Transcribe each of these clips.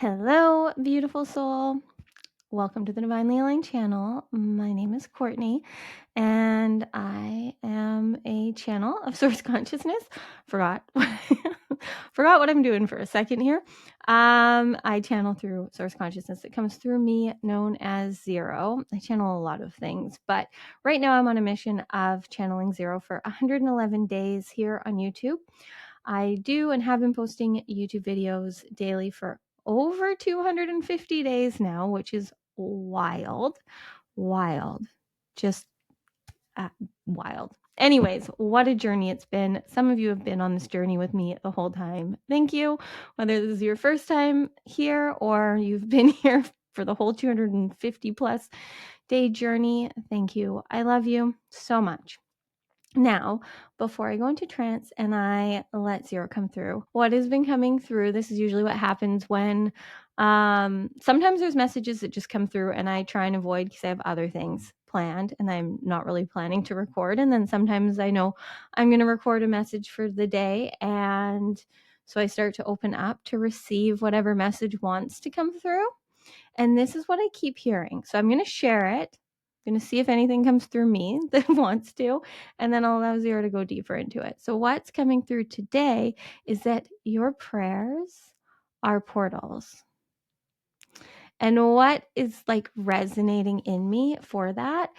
Hello, beautiful soul. Welcome to the Divinely Aligned channel. My name is Courtney, and I am a channel of Source Consciousness. Forgot, forgot what I'm doing for a second here. I channel through Source Consciousness. It comes through me, known as Zero. I channel a lot of things, but right now I'm on a mission of channeling Zero for 111 days here on YouTube. I do and have been posting YouTube videos daily for over 250 days now, which is wild, just wild. Anyways, what a journey it's been. Some of you have been on this journey with me the whole time. Thank you. Whether this is your first time here or you've been here for the whole 250 plus day journey, thank you. I love you so much. Now, before I go into trance and I let Zero come through, what has been coming through, this is usually what happens when sometimes there's messages that just come through and I try and avoid because I have other things planned and I'm not really planning to record. And then sometimes I know I'm going to record a message for the day. And so I start to open up to receive whatever message wants to come through. And this is what I keep hearing. So I'm going to share it. I'm going to see if anything comes through me that wants to, and then I'll allow Zero to go deeper into it. So what's coming through today is that your prayers are portals. And what is like resonating in me for that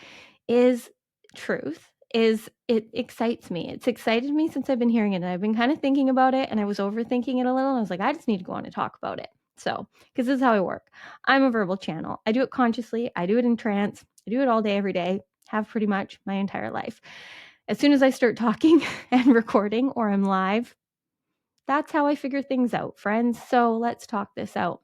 is truth. It excites me. It's excited me since I've been hearing it, and I've been kind of thinking about it, and I was overthinking it a little, and I was like, I just need to go on and talk about it. So, because this is how I work. I'm a verbal channel. I do it consciously. I do it in trance. I do it all day, every day. Have pretty much my entire life. As soon as I start talking and recording or I'm live, that's how I figure things out, friends. So let's talk this out.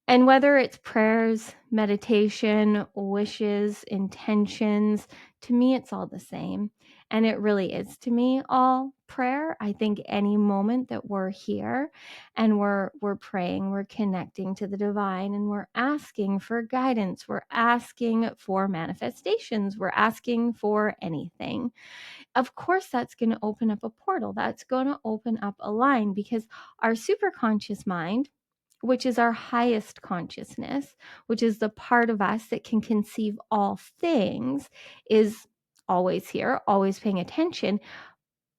And whether it's prayers, meditation, wishes, intentions, to me, it's all the same. And it really is to me all prayer. I think any moment that we're here and we're praying, we're connecting to the divine and we're asking for guidance, we're asking for manifestations, we're asking for anything. Of course, that's going to open up a portal. That's going to open up a line because our superconscious mind, which is our highest consciousness, which is the part of us that can conceive all things, is always here, always paying attention.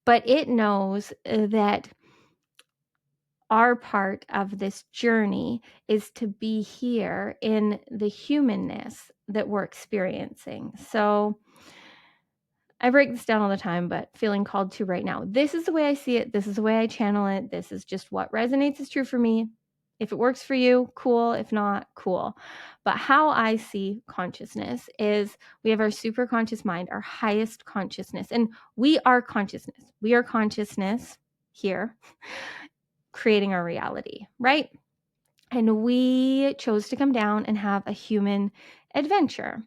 But it knows that our part of this journey is to be here in the humanness that we're experiencing. So I break this down all the time, but feeling called to right now. This is the way I see it. This is the way I channel it. This is just what resonates as true for me. If it works for you, cool. If not, cool. But how I see consciousness is we have our super conscious mind, our highest consciousness, and we are consciousness. We are consciousness here, creating our reality, right? And we chose to come down and have a human adventure.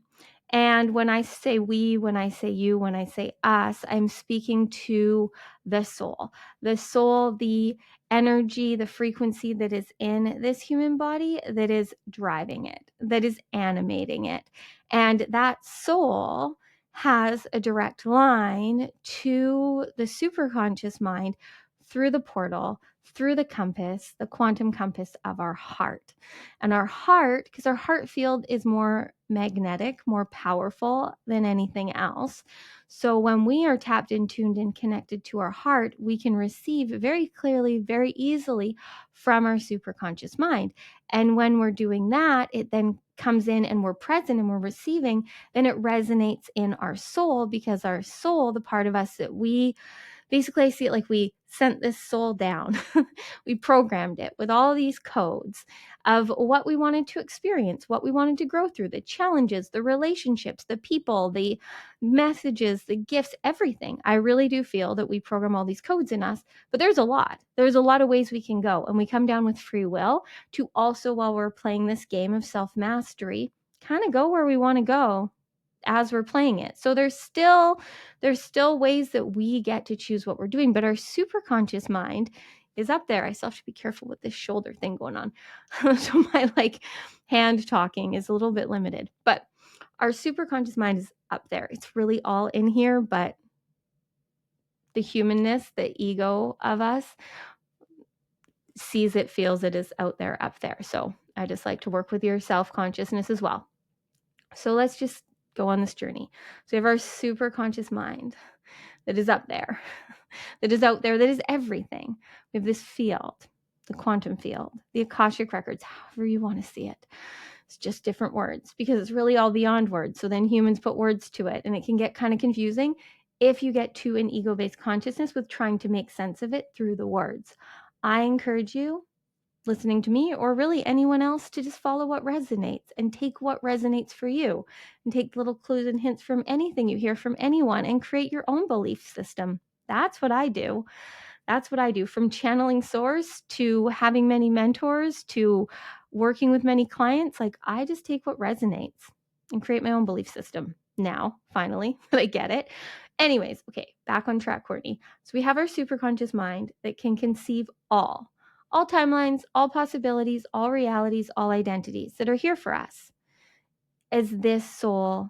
And when I say we, when I say you, when I say us, I'm speaking to the soul, the energy, the frequency that is in this human body that is driving it, that is animating it. And that soul has a direct line to the superconscious mind through the portal, through the compass, the quantum compass of our heart. And our heart, because our heart field is more magnetic, more powerful than anything else. So when we are tapped and tuned and connected to our heart, we can receive very clearly, very easily from our superconscious mind. And when we're doing that, it then comes in and we're present and we're receiving, then it resonates in our soul, because our soul, the part of us that we basically, I see it like we sent this soul down. We programmed it with all these codes of what we wanted to experience, what we wanted to grow through, the challenges, the relationships, the people, the messages, the gifts, everything. I really do feel that we program all these codes in us, but there's a lot. There's a lot of ways we can go. And we come down with free will to also, while we're playing this game of self-mastery, kind of go where we want to go as we're playing it. So there's still ways that we get to choose what we're doing, but our superconscious mind is up there. I still have to be careful with this shoulder thing going on. So my hand talking is a little bit limited, but our superconscious mind is up there. It's really all in here, but the humanness, the ego of us, sees it, feels it, is out there, up there. So I just like to work with your self-consciousness as well. So let's just go on this journey. So we have our super conscious mind that is up there, that is out there, that is everything. We have this field, the quantum field, the Akashic records, however you want to see it. It's just different words because it's really all beyond words. So then humans put words to it and it can get kind of confusing if you get to an ego-based consciousness with trying to make sense of it through the words. I encourage you, listening to me or really anyone else, to just follow what resonates and take what resonates for you and take little clues and hints from anything you hear from anyone and create your own belief system. That's what I do. That's what I do, from channeling source to having many mentors to working with many clients. Like, I just take what resonates and create my own belief system now, finally, that I get it. Anyways, okay, back on track, Courtney. So we have our superconscious mind that can conceive all timelines, all possibilities, all realities, all identities that are here for us as this soul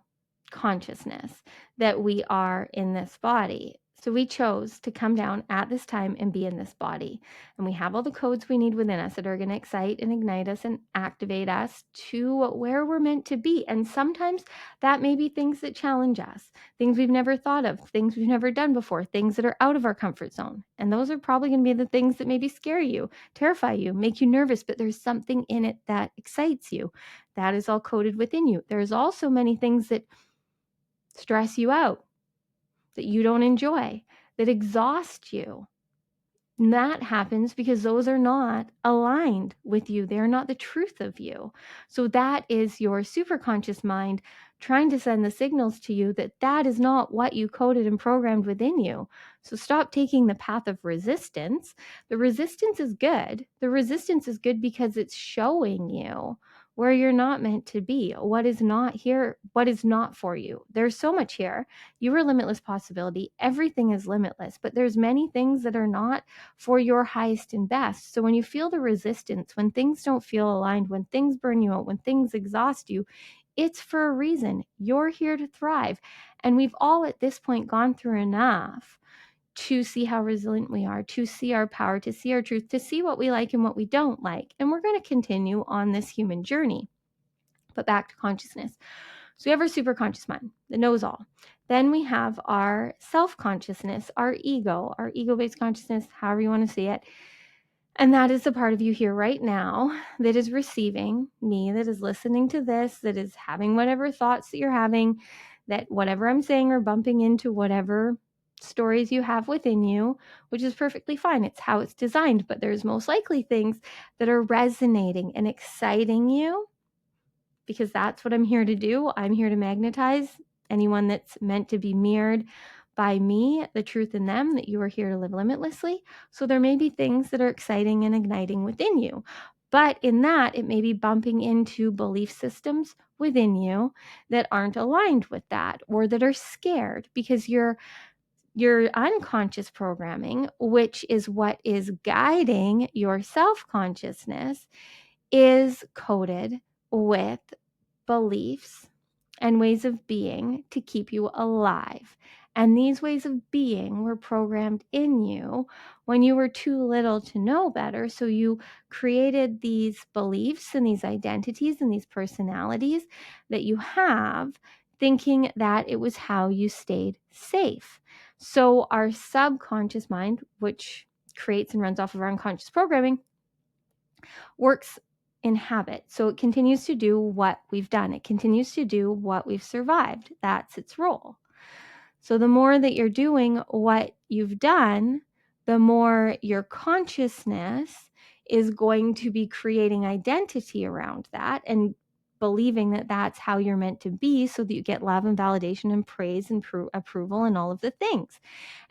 consciousness, that we are in this body. So we chose to come down at this time and be in this body. And we have all the codes we need within us that are going to excite and ignite us and activate us to where we're meant to be. And sometimes that may be things that challenge us, things we've never thought of, things we've never done before, things that are out of our comfort zone. And those are probably going to be the things that maybe scare you, terrify you, make you nervous, but there's something in it that excites you. That is all coded within you. There's also many things that stress you out, that you don't enjoy, that exhaust you. And that happens because those are not aligned with you. They're not the truth of you. So that is your superconscious mind trying to send the signals to you that that is not what you coded and programmed within you. So stop taking the path of resistance. The resistance is good. The resistance is good because it's showing you where you're not meant to be, what is not here, what is not for you. There's so much here. You are limitless possibility. Everything is limitless, but there's many things that are not for your highest and best. So when you feel the resistance, when things don't feel aligned, when things burn you out, when things exhaust you, it's for a reason. You're here to thrive. And we've all at this point gone through enough to see how resilient we are, to see our power, to see our truth, to see what we like and what we don't like. And we're going to continue on this human journey. But back to consciousness. So we have our superconscious mind that knows all. Then we have our self-consciousness, our ego-based consciousness, however you want to see it. And that is the part of you here right now that is receiving me, that is listening to this, that is having whatever thoughts that you're having, that whatever I'm saying or bumping into whatever stories you have within you, which is perfectly fine. It's how it's designed. But there's most likely things that are resonating and exciting you, because that's what I'm here to do. I'm here to magnetize anyone that's meant to be mirrored by me, the truth in them, that you are here to live limitlessly. So there may be things that are exciting and igniting within you. But in that, it may be bumping into belief systems within you that aren't aligned with that, or that are scared because your unconscious programming, which is what is guiding your self-consciousness, is coded with beliefs and ways of being to keep you alive. And these ways of being were programmed in you when you were too little to know better. So you created these beliefs and these identities and these personalities that you have, thinking that it was how you stayed safe. So our subconscious mind, which creates and runs off of our unconscious programming, works in habit. So it continues to do what we've done. It continues to do what we've survived. That's its role. So the more that you're doing what you've done, the more your consciousness is going to be creating identity around that and believing that that's how you're meant to be, so that you get love and validation and praise and approval and all of the things.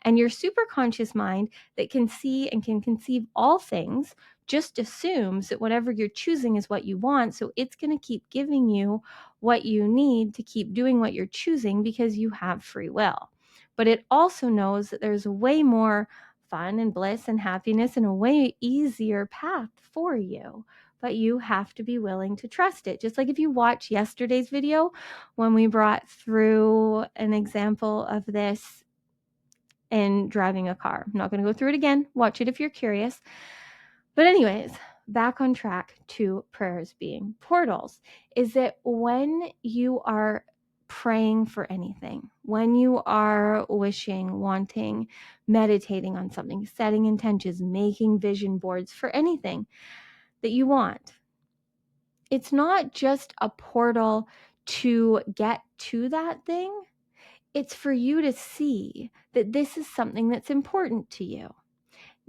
And your superconscious mind that can see and can conceive all things just assumes that whatever you're choosing is what you want. So it's going to keep giving you what you need to keep doing what you're choosing, because you have free will. But it also knows that there's a way more fun and bliss and happiness and a way easier path for you. But you have to be willing to trust it. Just like if you watch yesterday's video when we brought through an example of this in driving a car. I'm not going to go through it again. Watch it if you're curious. But anyways, back on track to prayers being portals, is that when you are praying for anything, when you are wishing, wanting, meditating on something, setting intentions, making vision boards for anything that you want, it's not just a portal to get to that thing. It's for you to see that this is something that's important to you.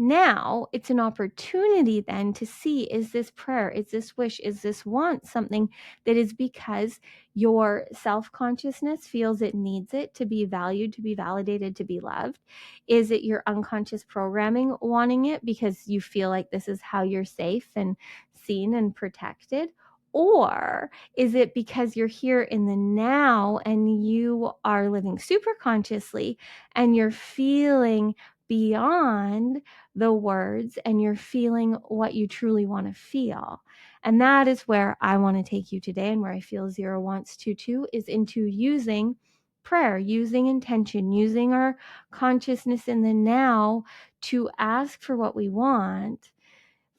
Now it's an opportunity then to see, is this prayer, is this wish, is this want something that is because your self-consciousness feels it needs it to be valued, to be validated, to be loved? Is it your unconscious programming wanting it because you feel like this is how you're safe and seen and protected? Or is it because you're here in the now and you are living super consciously and you're feeling beyond the words and you're feeling what you truly want to feel? And that is where I want to take you today, and where I feel Zero wants to too, is into using prayer, using intention, using our consciousness in the now to ask for what we want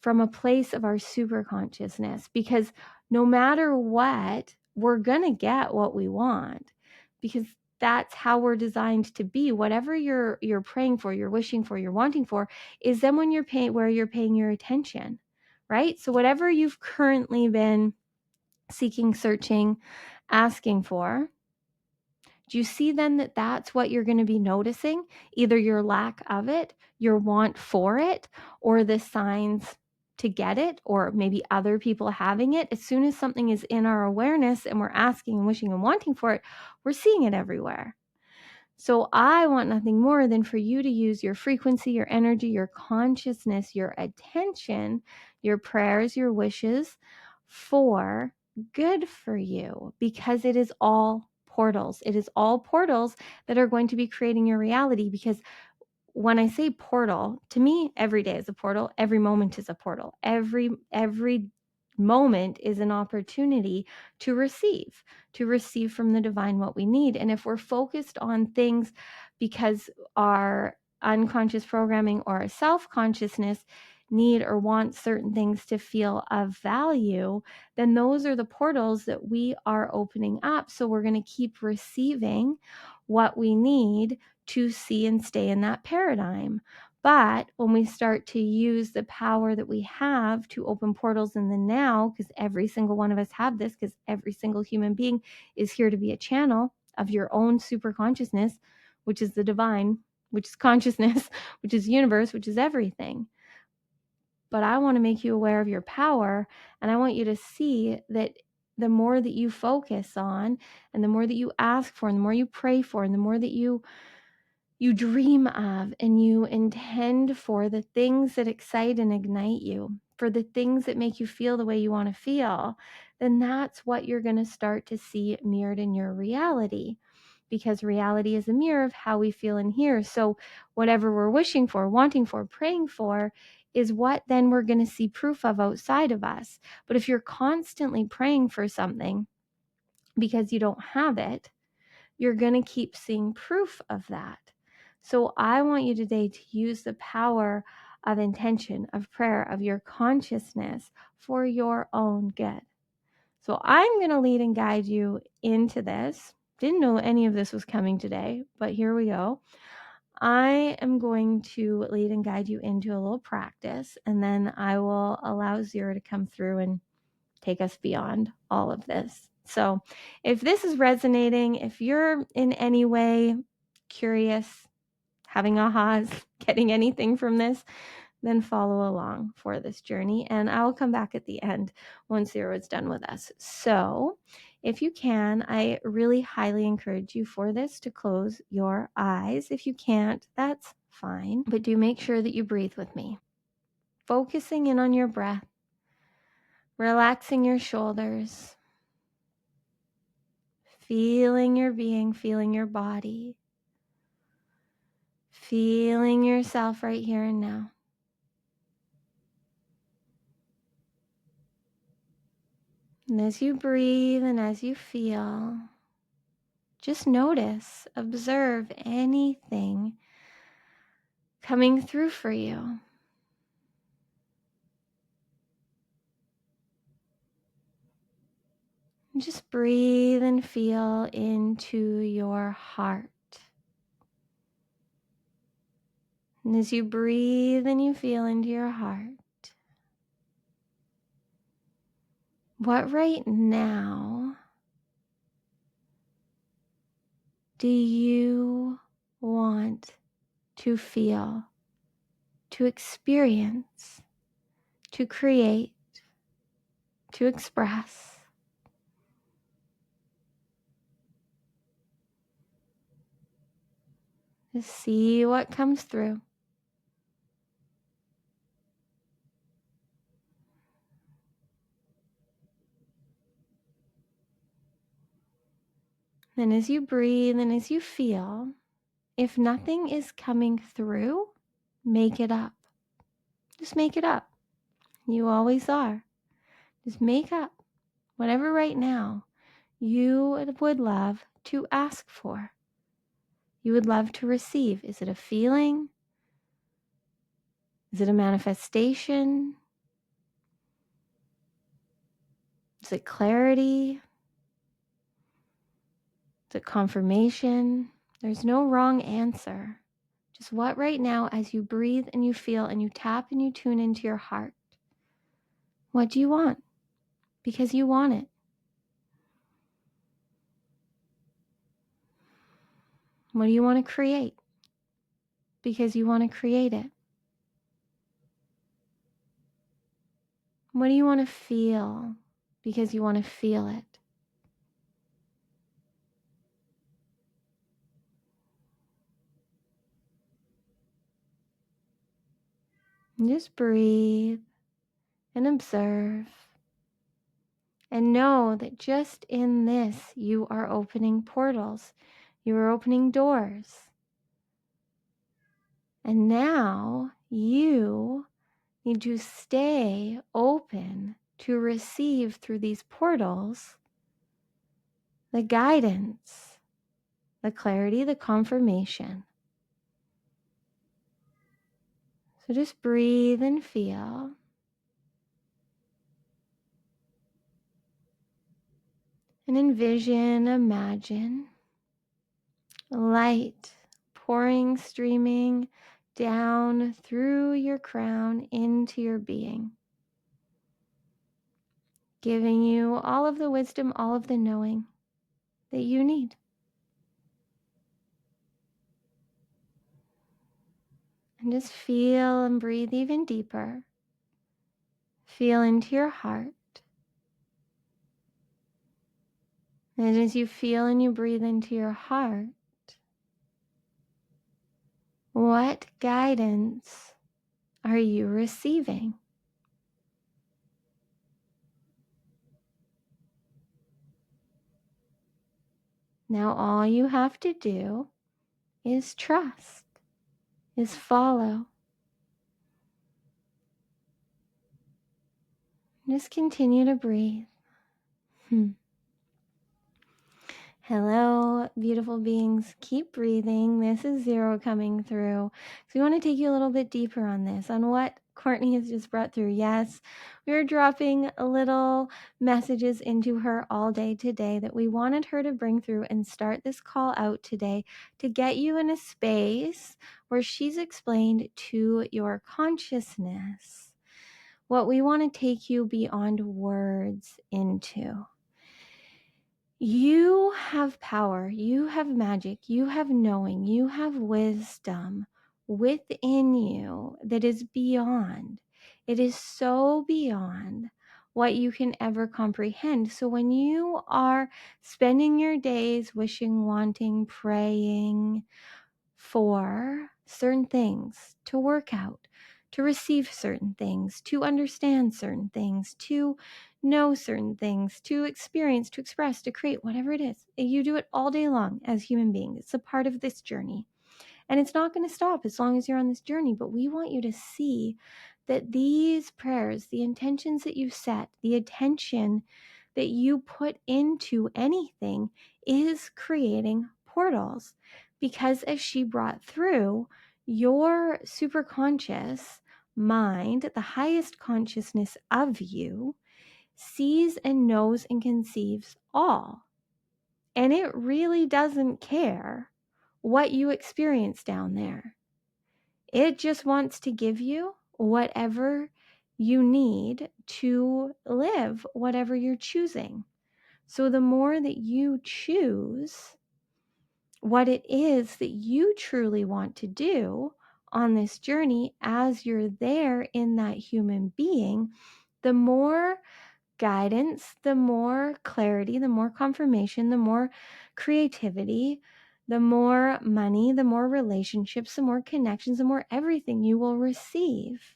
from a place of our super consciousness. Because no matter what, we're going to get what we want, because that's how we're designed to be. Whatever you're praying for, you're wishing for, you're wanting for, is then when you're paying, where you're paying your attention, right? So whatever you've currently been seeking, searching, asking for, do you see then that that's what you're going to be noticing? Either your lack of it, your want for it, or the signs to get it, or maybe other people having it. As soon as something is in our awareness and we're asking and wishing and wanting for it, we're seeing it everywhere. So I want nothing more than for you to use your frequency, your energy, your consciousness, your attention, your prayers, your wishes for good for you, because it is all portals. It is all portals that are going to be creating your reality. Because when I say portal, to me, every day is a portal. Every moment is a portal. Every moment is an opportunity to receive from the divine what we need. And if we're focused on things because our unconscious programming or our self-consciousness need or want certain things to feel of value, then those are the portals that we are opening up. So we're going to keep receiving what we need to see and stay in that paradigm. But when we start to use the power that we have to open portals in the now, because every single one of us have this, because every single human being is here to be a channel of your own super consciousness, which is the divine, which is consciousness, which is universe, which is everything. But I want to make you aware of your power, and I want you to see that the more that you focus on, and the more that you ask for, and the more you pray for, and the more that you dream of and you intend for the things that excite and ignite you, for the things that make you feel the way you want to feel, then that's what you're going to start to see mirrored in your reality. Because reality is a mirror of how we feel in here. So whatever we're wishing for, wanting for, praying for, is what then we're going to see proof of outside of us. But if you're constantly praying for something because you don't have it, you're going to keep seeing proof of that. So I want you today to use the power of intention, of prayer, of your consciousness for your own good. So I'm going to lead and guide you into this. Didn't know any of this was coming today, but here we go. I am going to lead and guide you into a little practice, and then I will allow Zero to come through and take us beyond all of this. So if this is resonating, if you're in any way curious, having ahas, getting anything from this, then follow along for this journey. And I will come back at the end once Zero is done with us. So if you can, I really highly encourage you for this to close your eyes. If you can't, that's fine. But do make sure that you breathe with me. Focusing in on your breath, relaxing your shoulders, feeling your being, feeling your body, feeling yourself right here and now. And as you breathe and as you feel, just notice, observe anything coming through for you. Just breathe and feel into your heart. And as you breathe and you feel into your heart, what right now do you want to feel, to experience, to create, to express? Just see what comes through. And as you breathe and as you feel, if nothing is coming through, make it up. Just make it up. You always are. Just make up whatever right now you would love to ask for. You would love to receive. Is it a feeling? Is it a manifestation? Is it clarity? Is it confirmation? There's no wrong answer. Just what right now, as you breathe and you feel and you tap and you tune into your heart, what do you want? Because you want it. What do you want to create? Because you want to create it. What do you want to feel? Because you want to feel it. And just breathe and observe. And know that just in this, you are opening portals. You are opening doors. And now you need to stay open to receive through these portals the guidance, the clarity, the confirmation. So just breathe and feel. And envision, imagine light pouring, streaming down through your crown into your being, giving you all of the wisdom, all of the knowing that you need. And just feel and breathe even deeper. Feel into your heart. And as you feel and you breathe into your heart, what guidance are you receiving? Now all you have to do is trust, is follow. Just continue to breathe. Hello, beautiful beings. Keep breathing. This is Zero coming through. So we want to take you a little bit deeper on this, on what Courtney has just brought through. Yes, we're dropping little messages into her all day today that we wanted her to bring through and start this call out today to get you in a space where she's explained to your consciousness what we want to take you beyond words into. You have power, you have magic, you have knowing, you have wisdom within you that is beyond. It is so beyond what you can ever comprehend. So when you are spending your days wishing, wanting, praying for certain things to work out, to receive certain things, to understand certain things, to know certain things, to experience, to express, to create, whatever it is. You do it all day long as human beings. It's a part of this journey. And it's not going to stop as long as you're on this journey. But we want you to see that these prayers, the intentions that you set, the attention that you put into anything is creating portals. Because as she brought through, your superconscious mind, the highest consciousness of you, sees and knows and conceives all. And it really doesn't care what you experience down there. It just wants to give you whatever you need to live, whatever you're choosing. So the more that you choose what it is that you truly want to do on this journey as you're there in that human being, the more guidance, the more clarity, the more confirmation, the more creativity, the more money, the more relationships, the more connections, the more everything you will receive.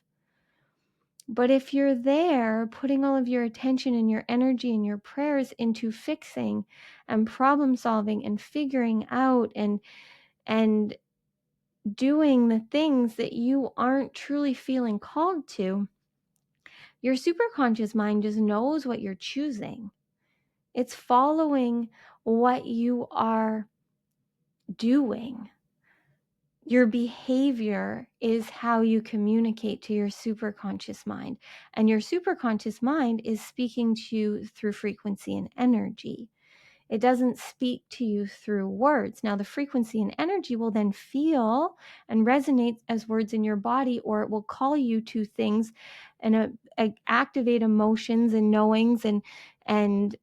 But if you're there putting all of your attention and your energy and your prayers into fixing and problem solving and figuring out and doing the things that you aren't truly feeling called to, your superconscious mind just knows what you're choosing. It's following what you are doing. Your behavior is how you communicate to your superconscious mind. And your superconscious mind is speaking to you through frequency and energy. It doesn't speak to you through words. Now, the frequency and energy will then feel and resonate as words in your body, or it will call you to things and activate emotions and knowings and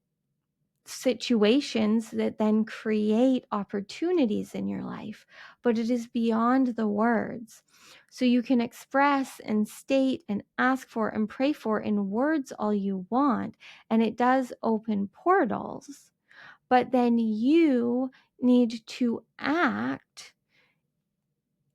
situations that then create opportunities in your life. But it is beyond the words. So you can express and state and ask for and pray for in words all you want, and it does open portals. But then you need to act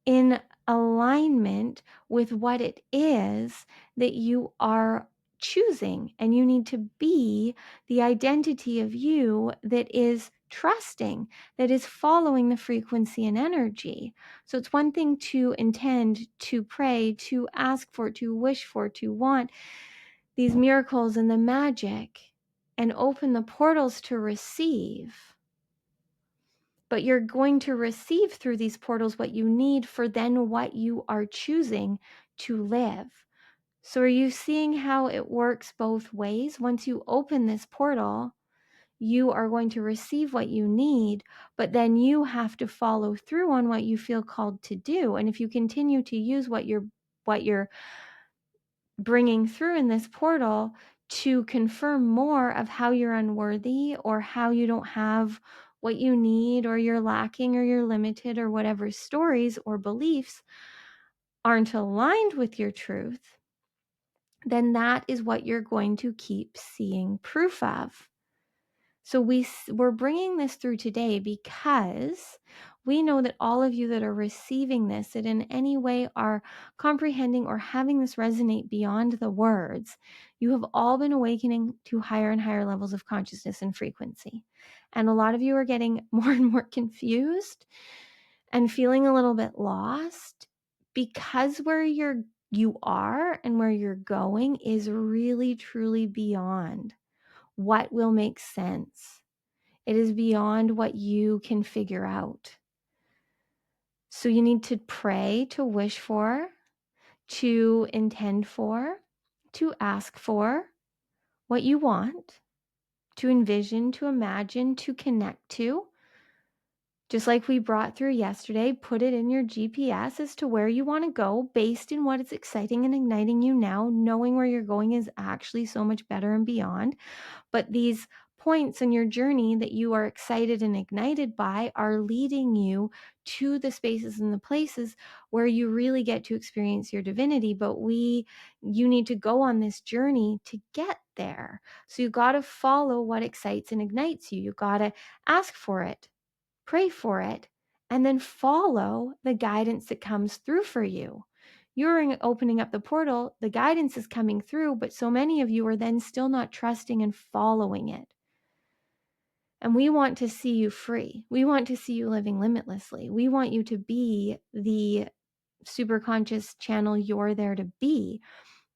in alignment with what it is that you are choosing. And you need to be the identity of you that is trusting, that is following the frequency and energy. So it's one thing to intend, to pray, to ask for, to wish for, to want these miracles and the magic and open the portals to receive. But you're going to receive through these portals what you need for then what you are choosing to live. So are you seeing how it works both ways? Once you open this portal, you are going to receive what you need, but then you have to follow through on what you feel called to do. And if you continue to use what you're bringing through in this portal to confirm more of how you're unworthy or how you don't have what you need or you're lacking or you're limited or whatever stories or beliefs aren't aligned with your truth, then that is what you're going to keep seeing proof of. So we're bringing this through today because we know that all of you that are receiving this, that in any way are comprehending or having this resonate beyond the words, you have all been awakening to higher and higher levels of consciousness and frequency. And a lot of you are getting more and more confused and feeling a little bit lost because where you are and where you're going is really, truly beyond what will make sense. It is beyond what you can figure out. So you need to pray, to wish for, to intend for, to ask for what you want, to envision, to imagine, to connect to. Just like we brought through yesterday, put it in your GPS as to where you want to go based in what is exciting and igniting you now. Knowing where you're going is actually so much better and beyond. But these points in your journey that you are excited and ignited by are leading you to the spaces and the places where you really get to experience your divinity. But you need to go on this journey to get there. So you got to follow what excites and ignites you. You got to ask for it, pray for it, and then follow the guidance that comes through for you. You're opening up the portal, the guidance is coming through, but so many of you are then still not trusting and following it. And we want to see you free. We want to see you living limitlessly. We want you to be the superconscious channel you're there to be.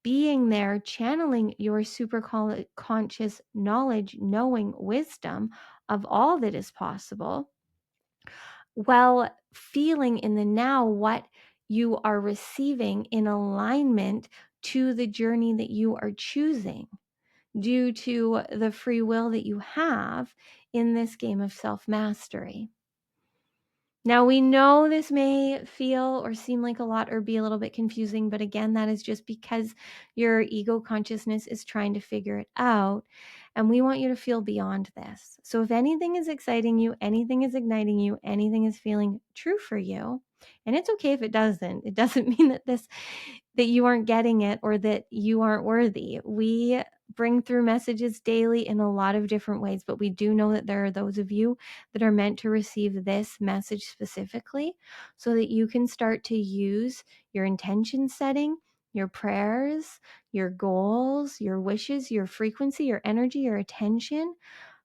Being there, channeling your superconscious knowledge, knowing, wisdom of all that is possible, while feeling in the now what you are receiving in alignment to the journey that you are choosing. due to the free will that you have in this game of self-mastery. Now, we know this may feel or seem like a lot or be a little bit confusing, but again, that is just because your ego consciousness is trying to figure it out, and we want you to feel beyond this. So if anything is exciting you, anything is igniting you, anything is feeling true for you, and it's okay if it doesn't mean that you aren't getting it or that you aren't worthy. We bring through messages daily in a lot of different ways, but we do know that there are those of you that are meant to receive this message specifically so that you can start to use your intention setting, your prayers, your goals, your wishes, your frequency, your energy, your attention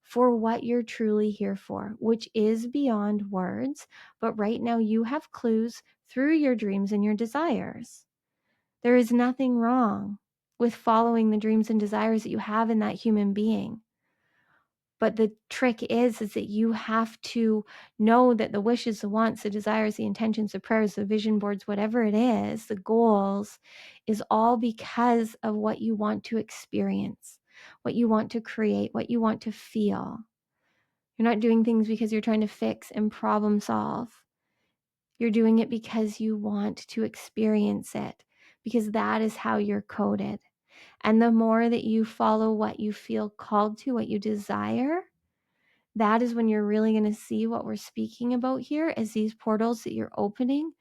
for what you're truly here for, which is beyond words. But right now you have clues through your dreams and your desires. There is nothing wrong with following the dreams and desires that you have in that human being. But the trick is that you have to know that the wishes, the wants, the desires, the intentions, the prayers, the vision boards, whatever it is, the goals, is all because of what you want to experience, what you want to create, what you want to feel. You're not doing things because you're trying to fix and problem solve. You're doing it because you want to experience it, because that is how you're coded. And the more that you follow what you feel called to, what you desire, that is when you're really going to see what we're speaking about here as these portals that you're opening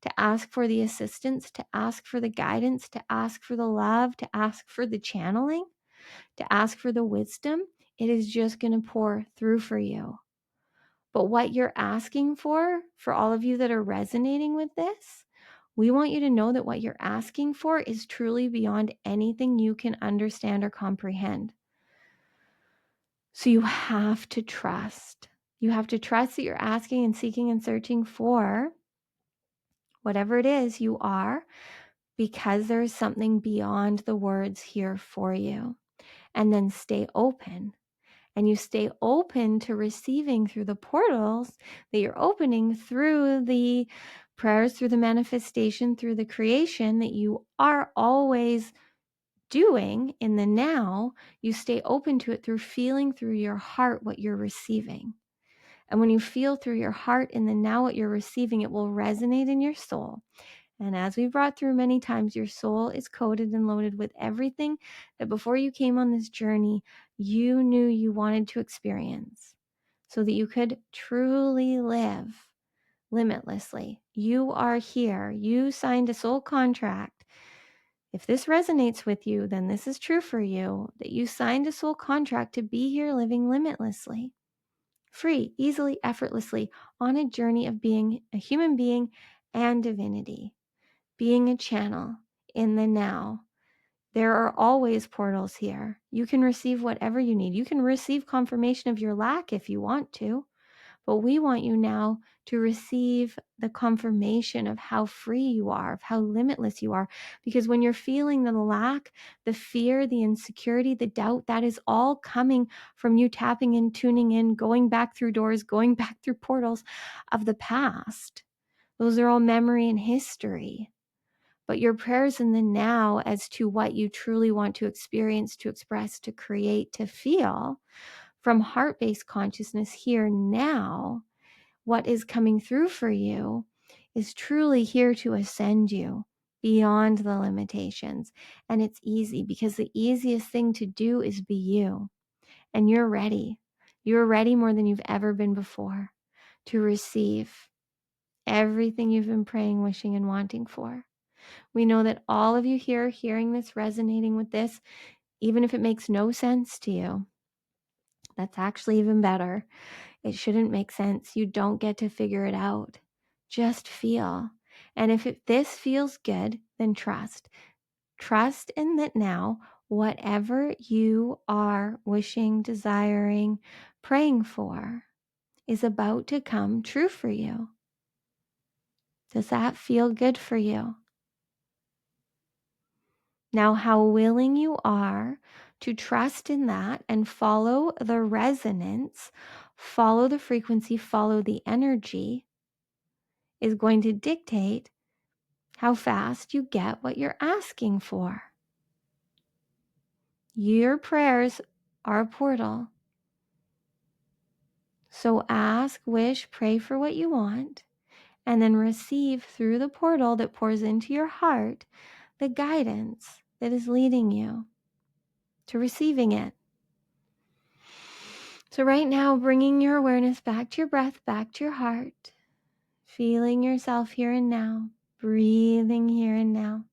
to ask for the assistance, to ask for the guidance, to ask for the love, to ask for the channeling, to ask for the wisdom. It is just going to pour through for you. But what you're asking for all of you that are resonating with this, we want you to know that what you're asking for is truly beyond anything you can understand or comprehend. So you have to trust. You have to trust that you're asking and seeking and searching for whatever it is you are, because there is something beyond the words here for you. And then stay open. And you stay open to receiving through the portals that you're opening through the prayers, through the manifestation, through the creation that you are always doing in the now. You stay open to it through feeling through your heart what you're receiving. And when you feel through your heart in the now what you're receiving, it will resonate in your soul. And as we've brought through many times, your soul is coded and loaded with everything that before you came on this journey, you knew you wanted to experience so that you could truly live limitlessly. You are here. You signed a soul contract. If this resonates with you, then this is true for you, that you signed a soul contract to be here living limitlessly, free, easily, effortlessly, on a journey of being a human being and divinity. Being a channel in the now. There are always portals here. You can receive whatever you need. You can receive confirmation of your lack if you want to, but we want you now to receive the confirmation of how free you are, of how limitless you are. Because when you're feeling the lack, the fear, the insecurity, the doubt, that is all coming from you tapping in, tuning in, going back through doors, going back through portals of the past. Those are all memory and history. But your prayers in the now as to what you truly want to experience, to express, to create, to feel from heart-based consciousness here now, what is coming through for you is truly here to ascend you beyond the limitations. And it's easy because the easiest thing to do is be you. And you're ready. You're ready more than you've ever been before to receive everything you've been praying, wishing, and wanting for. We know that all of you here hearing this, resonating with this, even if it makes no sense to you, that's actually even better. It shouldn't make sense. You don't get to figure it out. Just feel. And if this feels good, then trust. Trust in that now, whatever you are wishing, desiring, praying for is about to come true for you. Does that feel good for you? Now, how willing you are to trust in that and follow the resonance, follow the frequency, follow the energy is going to dictate how fast you get what you're asking for. Your prayers are a portal. So ask, wish, pray for what you want, and then receive through the portal that pours into your heart the guidance that is leading you to receiving it. So right now, bringing your awareness back to your breath, back to your heart, feeling yourself here and now, breathing here and now.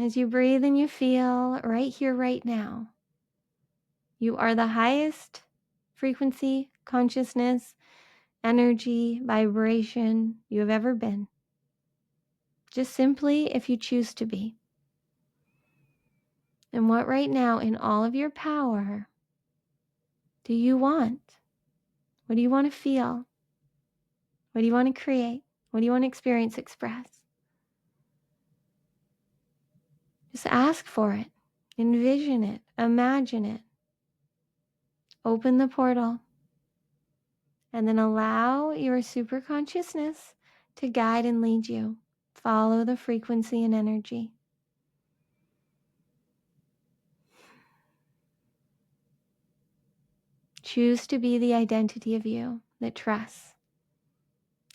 As you breathe and you feel right here, right now, you are the highest frequency, consciousness, energy, vibration you have ever been. Just simply if you choose to be. And what right now, in all of your power, do you want? What do you want to feel? What do you want to create? What do you want to experience, express? Just ask for it. Envision it. Imagine it. Open the portal. And then allow your superconsciousness to guide and lead you. Follow the frequency and energy. Choose to be the identity of you that trusts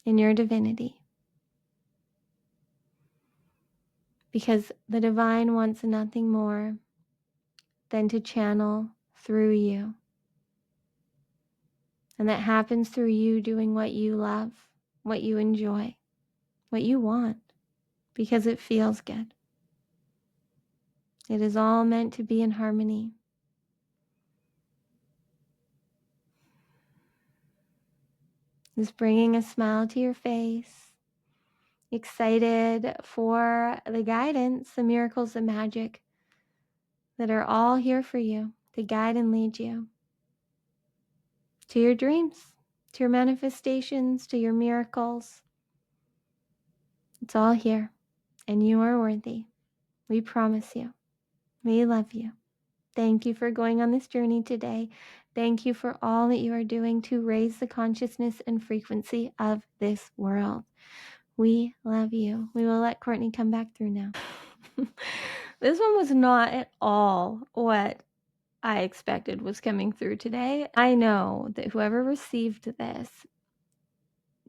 in your divinity. Because the divine wants nothing more than to channel through you. And that happens through you doing what you love, what you enjoy, what you want, because it feels good. It is all meant to be in harmony. Just bringing a smile to your face, excited for the guidance, the miracles, the magic that are all here for you to guide and lead you to your dreams, to your manifestations, to your miracles. It's all here, and you are worthy. We promise you. We love you. Thank you for going on this journey today. Thank you for all that you are doing to raise the consciousness and frequency of this world. We love you. We will let Courtney come back through now. This one was not at all what I expected was coming through today. I know that whoever received this,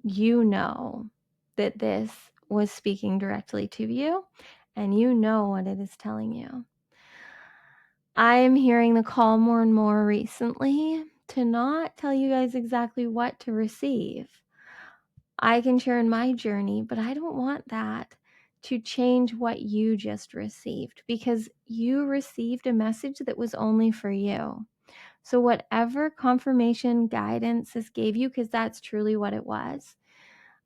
you know that this was speaking directly to you, and you know what it is telling you. I am hearing the call more and more recently to not tell you guys exactly what to receive. I can share in my journey, but I don't want that to change what you just received, because you received a message that was only for you. So whatever confirmation, guidance this gave you, because that's truly what it was.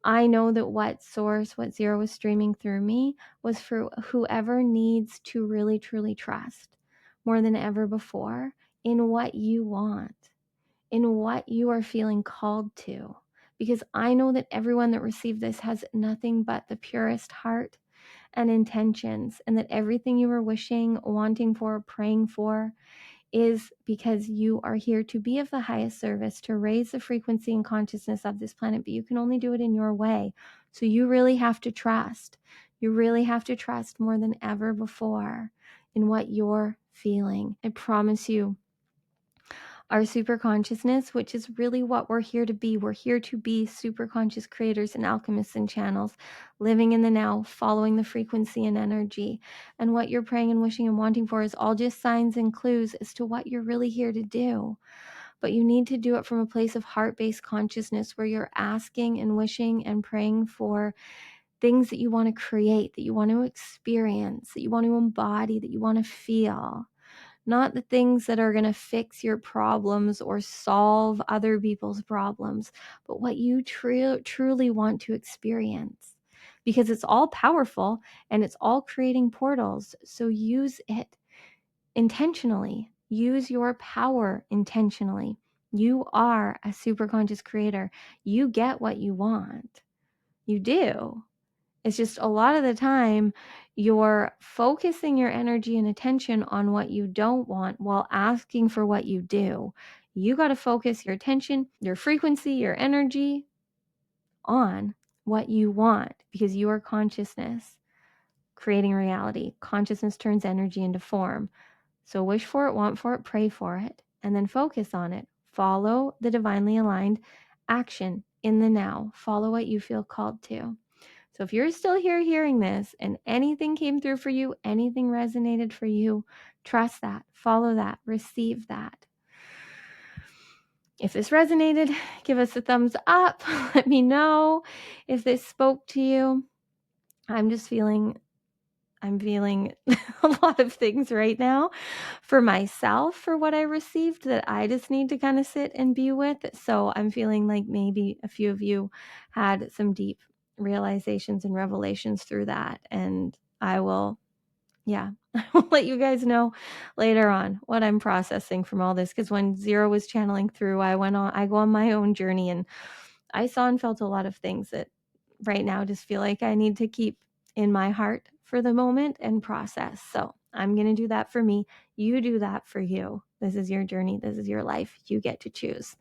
I know that what source, what zero was streaming through me was for whoever needs to really, truly trust more than ever before in what you want, in what you are feeling called to. Because I know that everyone that received this has nothing but the purest heart and intentions, and that everything you are wishing, wanting for, praying for is because you are here to be of the highest service, to raise the frequency and consciousness of this planet, but you can only do it in your way. So you really have to trust. You really have to trust more than ever before in what you're feeling. I promise you, our super consciousness, which is really what we're here to be. We're here to be super conscious creators and alchemists and channels, living in the now, following the frequency and energy. And what you're praying and wishing and wanting for is all just signs and clues as to what you're really here to do. But you need to do it from a place of heart-based consciousness, where you're asking and wishing and praying for things that you want to create, that you want to experience, that you want to embody, that you want to feel. Not the things that are going to fix your problems or solve other people's problems, but what you truly want to experience. Because it's all powerful and it's all creating portals. So use it intentionally. Use your power intentionally. You are a super conscious creator. You get what you want. You do. It's just a lot of the time you're focusing your energy and attention on what you don't want while asking for what you do. You got to focus your attention, your frequency, your energy on what you want, because you are consciousness. creating reality. Consciousness turns energy into form. So wish for it, want for it, pray for it, and then focus on it. Follow the divinely aligned action in the now. Follow what you feel called to. So if you're still here hearing this and anything came through for you, anything resonated for you, trust that, follow that, receive that. If this resonated, give us a thumbs up. Let me know if this spoke to you. I'm feeling a lot of things right now for myself, for what I received that I just need to kind of sit and be with. So I'm feeling like maybe a few of you had some deep realizations and revelations through that. And I will let you guys know later on what I'm processing from all this. Because when Zero was channeling through, I go on my own journey, and I saw and felt a lot of things that right now just feel like I need to keep in my heart for the moment and process. So I'm going to do that for me. You do that for you. This is your journey. This is your life. You get to choose.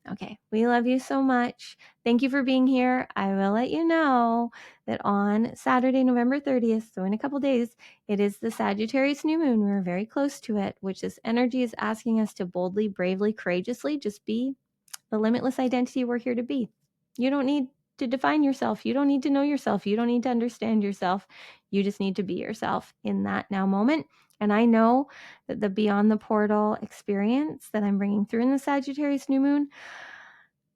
Okay. We love you so much. Thank you for being here. I will let you know that on Saturday, November 30th, so in a couple days, it is the Sagittarius new moon. We're very close to it, which this energy is asking us to boldly, bravely, courageously just be the limitless identity we're here to be. You don't need to define yourself. You don't need to know yourself. You don't need to understand yourself. You just need to be yourself in that now moment. And I know that the Beyond the Portal experience that I'm bringing through in the Sagittarius new moon,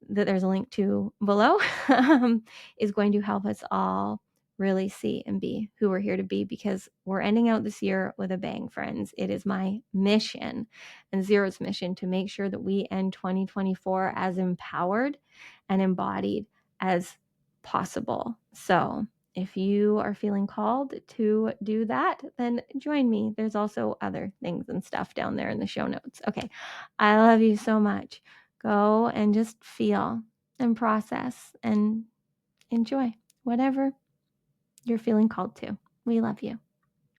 that there's a link to below, is going to help us all really see and be who we're here to be, because we're ending out this year with a bang, friends. It is my mission and Zero's mission to make sure that we end 2024 as empowered and embodied as possible. So if you are feeling called to do that, then join me. There's also other things and stuff down there in the show notes. Okay. I love you so much. Go and just feel and process and enjoy whatever you're feeling called to. We love you.